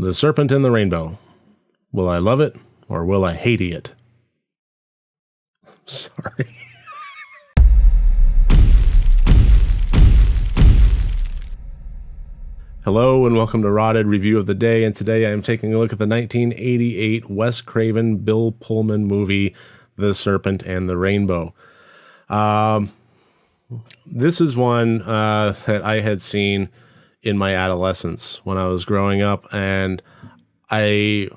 The Serpent and the Rainbow. Will I love it or will I hate it? Sorry. Hello and welcome to RotD Review of the Day, and today I am taking a look at the 1988 Wes Craven, Bill Pullman movie, The Serpent and the Rainbow. This is one that I had seen in my adolescence when I was growing up, and I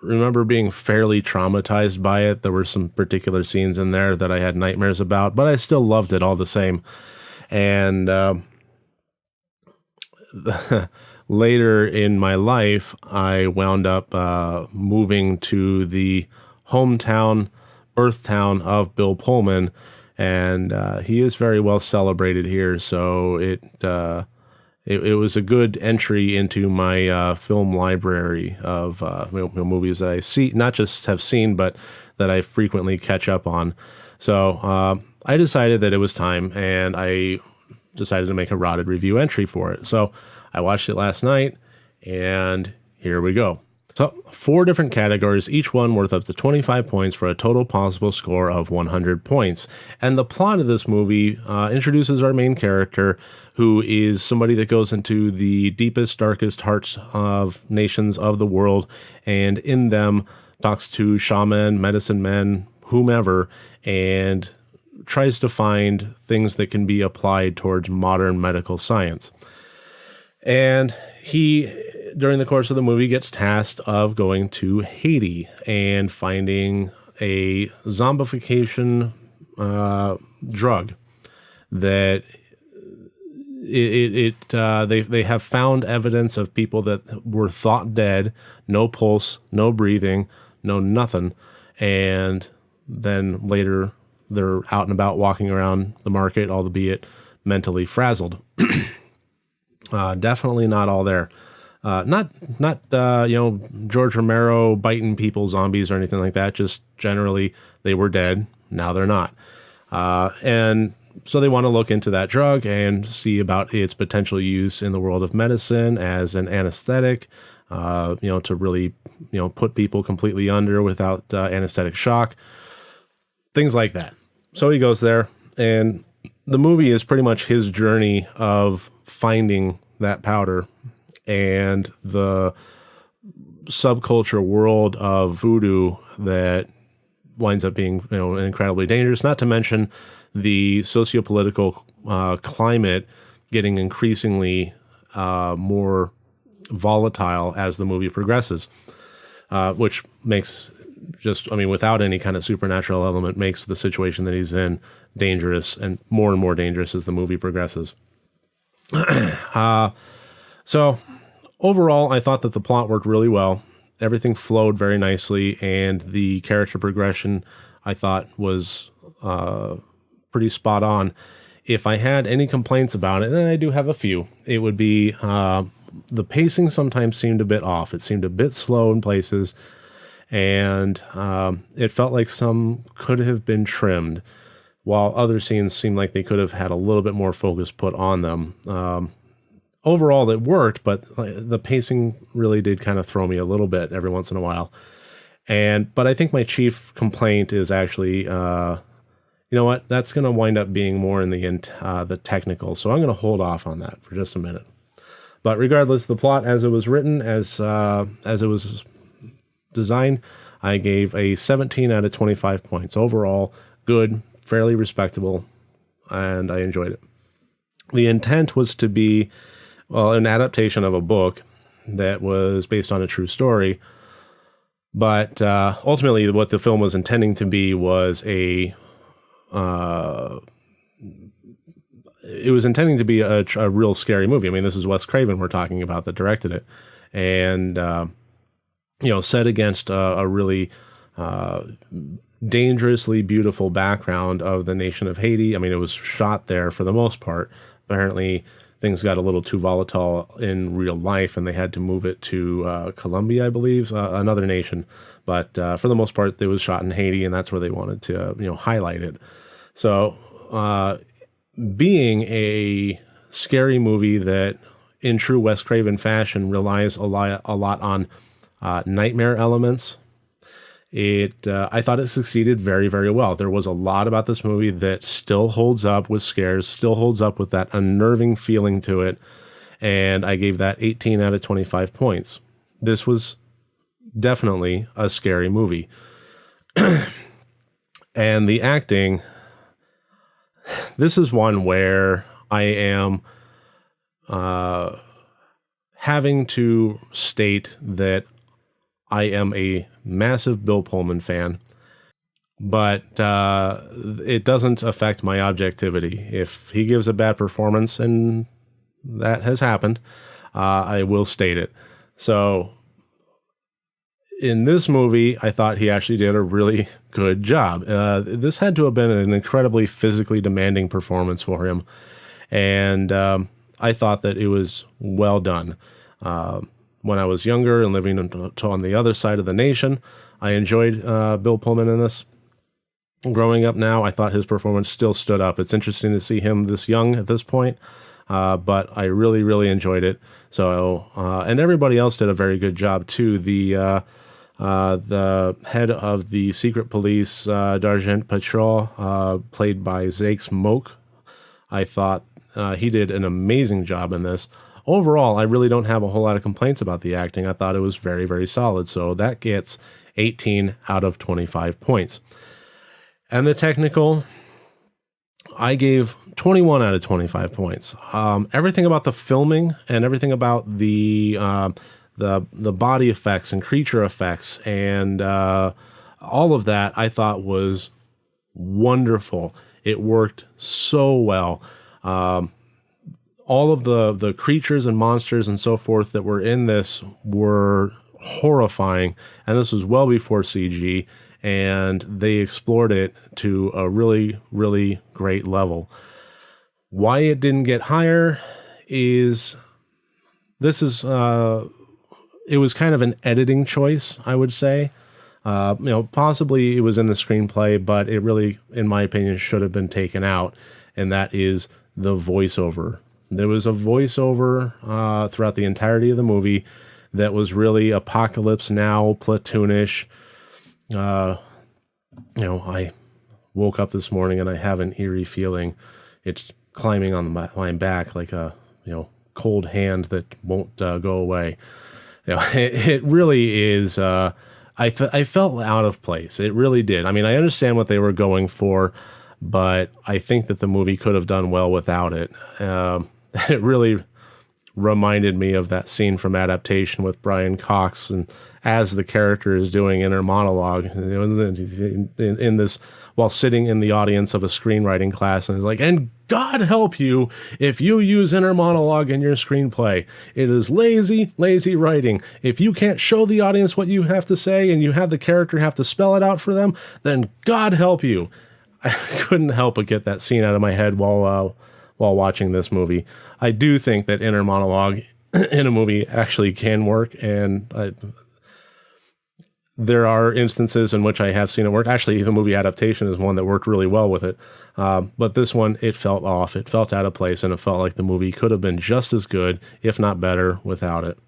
remember being fairly traumatized by it. There were some particular scenes in there that I had nightmares about, but I still loved it all the same. And later in my life, I wound up moving to the hometown, birth town of Bill Pullman, and he is very well celebrated here. So it was a good entry into my film library of movies that I see, not just have seen, but that I frequently catch up on. So I decided that it was time, and I decided to make a RotD review entry for it. So I watched it last night, and here we go. So 4 different categories, each one worth up to 25 points for a total possible score of 100 points. And the plot of this movie introduces our main character, who is somebody that goes into the deepest, darkest hearts of nations of the world, and in them talks to shaman, medicine men, whomever, and tries to find things that can be applied towards modern medical science. And he, during the course of the movie, gets tasked of going to Haiti and finding a zombification drug that they have found evidence of people that were thought dead, no pulse, no breathing, no nothing, and then later they're out and about walking around the market, albeit mentally frazzled. Definitely not all there. Not George Romero biting people, zombies or anything like that. Just generally they were dead. Now they're not. And so they want to look into that drug and see about its potential use in the world of medicine as an anesthetic, to really, put people completely under without anesthetic shock, things like that. So he goes there, and the movie is pretty much his journey of finding that powder and the subculture world of voodoo that winds up being, incredibly dangerous, not to mention the sociopolitical climate getting increasingly more volatile as the movie progresses, which makes without any kind of supernatural element, makes the situation that he's in dangerous and more dangerous as the movie progresses. So overall, I thought that the plot worked really well. Everything flowed very nicely, and the character progression I thought was pretty spot on. If I had any complaints about it, and I do have a few, it would be the pacing sometimes seemed a bit off. It seemed a bit slow in places, and it felt like some could have been trimmed, while other scenes seemed like they could have had a little bit more focus put on them. Overall, it worked, but the pacing really did kind of throw me a little bit every once in a while. But I think my chief complaint is actually, that's going to wind up being more in the technical. So I'm going to hold off on that for just a minute. But regardless, the plot as it was written, as it was designed, I gave a 17 out of 25 points. Overall, good, fairly respectable, and I enjoyed it. The intent was to be, an adaptation of a book that was based on a true story, but ultimately what the film was intending to be was a real scary movie. I mean, this is Wes Craven we're talking about that directed it, and set against a really dangerously beautiful background of the nation of Haiti. I mean, it was shot there for the most part. Apparently, things got a little too volatile in real life, and they had to move it to Colombia, I believe, another nation. But for the most part, it was shot in Haiti, and that's where they wanted to, highlight it. So, being a scary movie that in true Wes Craven fashion, relies a lot on nightmare elements. I thought it succeeded very, very well. There was a lot about this movie that still holds up with scares, still holds up with that unnerving feeling to it, and I gave that 18 out of 25 points. This was definitely a scary movie. And the acting, this is one where I am having to state that I am a massive Bill Pullman fan, but it doesn't affect my objectivity. If he gives a bad performance, and that has happened, I will state it. So in this movie, I thought he actually did a really good job. This had to have been an incredibly physically demanding performance for him, and I thought that it was well done. When I was younger and living on the other side of the nation, I enjoyed Bill Pullman in this. Growing up now, I thought his performance still stood up. It's interesting to see him this young at this point, but I really, really enjoyed it. So, and everybody else did a very good job too. The head of the secret police, D'Argent Patrol, played by Zakes Moak, I thought he did an amazing job in this. Overall, I really don't have a whole lot of complaints about the acting. I thought it was very, very solid. So that gets 18 out of 25 points. And the technical, I gave 21 out of 25 points. Everything about the filming and everything about the body effects and creature effects and all of that, I thought was wonderful. It worked so well. All of the creatures and monsters and so forth that were in this were horrifying, and this was well before CG, and they explored it to a really, really great level. Why it didn't get higher is it was kind of an editing choice, I would say. Possibly it was in the screenplay, but it really, in my opinion, should have been taken out, and that is the voiceover. There was a voiceover throughout the entirety of the movie that was really Apocalypse Now, platoonish. I woke up this morning and I have an eerie feeling. It's climbing on my back like a cold hand that won't go away. It really is. I felt out of place. It really did. I mean, I understand what they were going for, but I think that the movie could have done well without it. It really reminded me of that scene from Adaptation with Brian Cox, and as the character is doing inner monologue in this, while sitting in the audience of a screenwriting class, and is like, and God help you if you use inner monologue in your screenplay. It is lazy, lazy writing. If you can't show the audience what you have to say and you have the character have to spell it out for them, then God help you. I couldn't help but get that scene out of my head while watching this movie. I do think that inner monologue in a movie actually can work, and there are instances in which I have seen it work. Actually, the movie Adaptation is one that worked really well with it. But this one, it felt off. It felt out of place, and it felt like the movie could have been just as good, if not better, without it.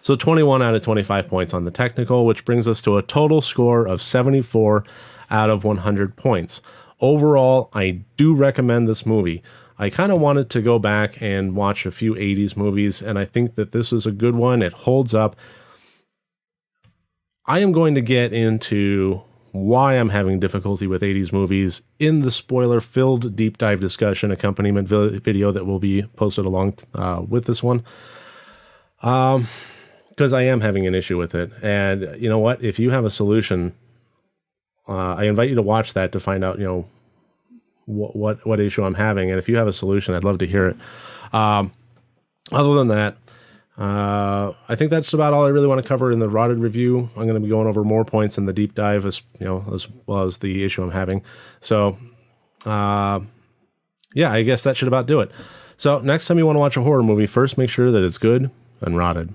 So 21 out of 25 points on the technical, which brings us to a total score of 74 out of 100 points. Overall, I do recommend this movie. I kind of wanted to go back and watch a few 80s movies, and I think that this is a good one. It holds up. I am going to get into why I'm having difficulty with 80s movies in the spoiler-filled deep dive discussion accompaniment video that will be posted along with this one. Because I am having an issue with it. And you know what? If you have a solution, I invite you to watch that to find out, what issue I'm having. And if you have a solution, I'd love to hear it. Other than that, I think that's about all I really want to cover in the RotD review. I'm going to be going over more points in the deep dive as well as the issue I'm having. So, I guess that should about do it. So next time you want to watch a horror movie, first make sure that it's good and RotD.